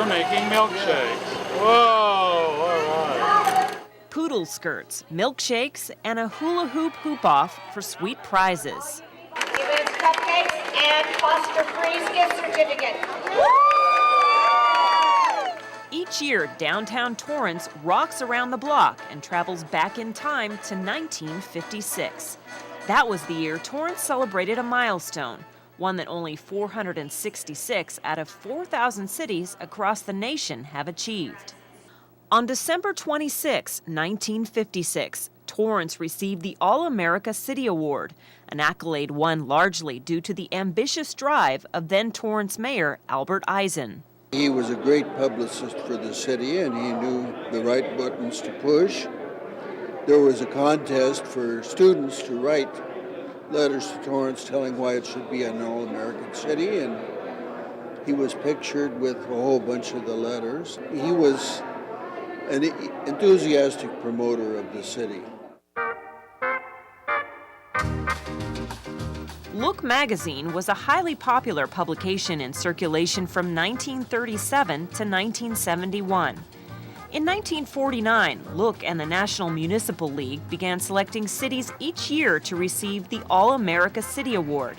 They're making milkshakes. Whoa, all right. Poodle skirts, milkshakes, and a hula hoop off for sweet prizes. Events, cupcakes, and Foster-Free's gift certificate. Each year, downtown Torrance rocks around the block and travels back in time to 1956. That was the year Torrance celebrated a milestone, one that only 466 out of 4,000 cities across the nation have achieved. On December 26, 1956, Torrance received the All-America City Award, an accolade won largely due to the ambitious drive of then Torrance Mayor Albert Eisen. He was a great publicist for the city, and he knew the right buttons to push. There was a contest for students to write letters to Torrance telling why it should be an all-American city, and he was pictured with a whole bunch of the letters. He was an enthusiastic promoter of the city. Look magazine was a highly popular publication in circulation from 1937 to 1971. In 1949, Look and the National Municipal League began selecting cities each year to receive the All-America City Award.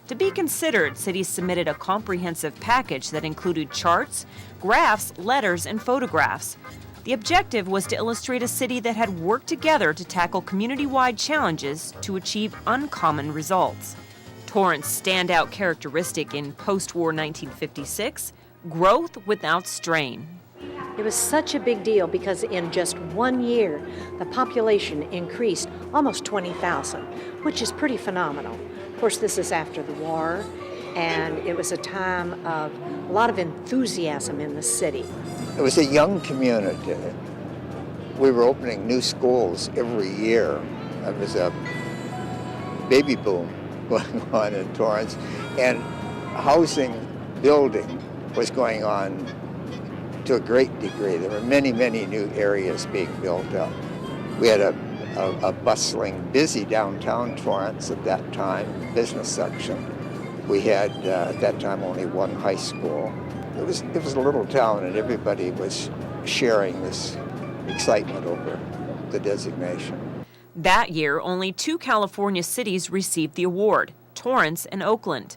To be considered, cities submitted a comprehensive package that included charts, graphs, letters, and photographs. The objective was to illustrate a city that had worked together to tackle community-wide challenges to achieve uncommon results. Torrance's standout characteristic in post-war 1956, growth without strain. It was such a big deal because in just 1 year, the population increased almost 20,000, which is pretty phenomenal. Of course, this is after the war, and it was a time of a lot of enthusiasm in the city. It was a young community. We were opening new schools every year. There was a baby boom going on in Torrance, and housing building was going on to a great degree. There were many, many new areas being built up. We had a bustling, busy downtown Torrance at that time, business section. We had, at that time, only one high school. It was a little town, and everybody was sharing this excitement over the designation. That year, only 2 California cities received the award, Torrance and Oakland.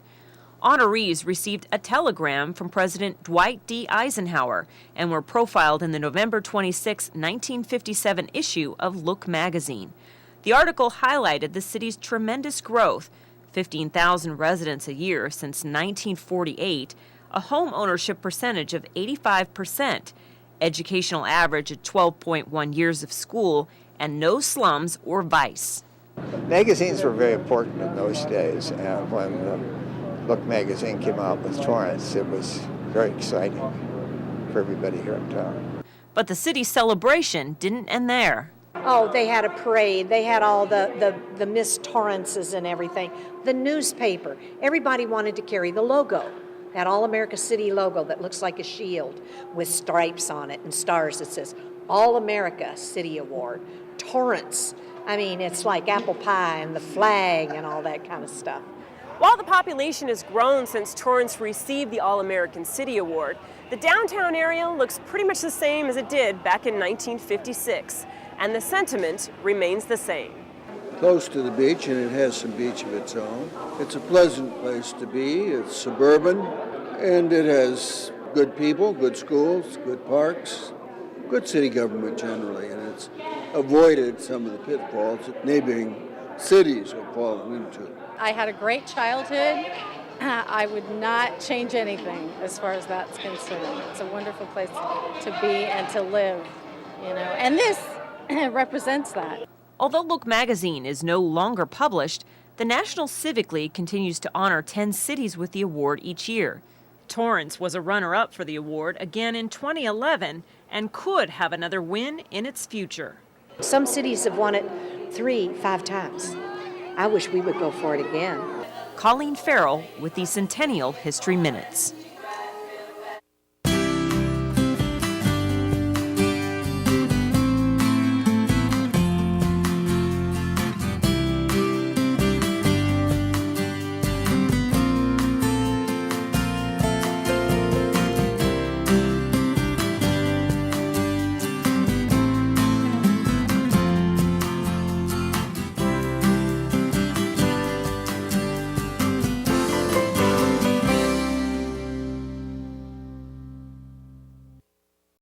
Honorees received a telegram from President Dwight D. Eisenhower and were profiled in the November 26, 1957 issue of Look magazine. The article highlighted the city's tremendous growth, 15,000 residents a year since 1948, a home ownership percentage of 85%, educational average of 12.1 years of school, and no slums or vice. Magazines were very important in those days, and when the Look magazine came out with Torrance, it was very exciting for everybody here in town. But the city's celebration didn't end there. Oh, they had a parade. They had all the Miss Torrances and everything. The newspaper. Everybody wanted to carry the logo, that All-America City logo that looks like a shield with stripes on it and stars that says All-America City Award, Torrance. I mean, it's like apple pie and the flag and all that kind of stuff. While the population has grown since Torrance received the All-American City Award, the downtown area looks pretty much the same as it did back in 1956, and the sentiment remains the same. Close to the beach, and it has some beach of its own. It's a pleasant place to be. It's suburban, and it has good people, good schools, good parks, good city government generally, and it's avoided some of the pitfalls that neighboring cities have fallen into. I had a great childhood. I would not change anything as far as that's concerned. It's a wonderful place to be and to live, and this represents that. Although Look magazine is no longer published, the National Civic League continues to honor 10 cities with the award each year. Torrance was a runner-up for the award again in 2011 and could have another win in its future. Some cities have won it 3-5 times. I wish we would go for it again. Colleen Farrell with the Centennial History Minutes.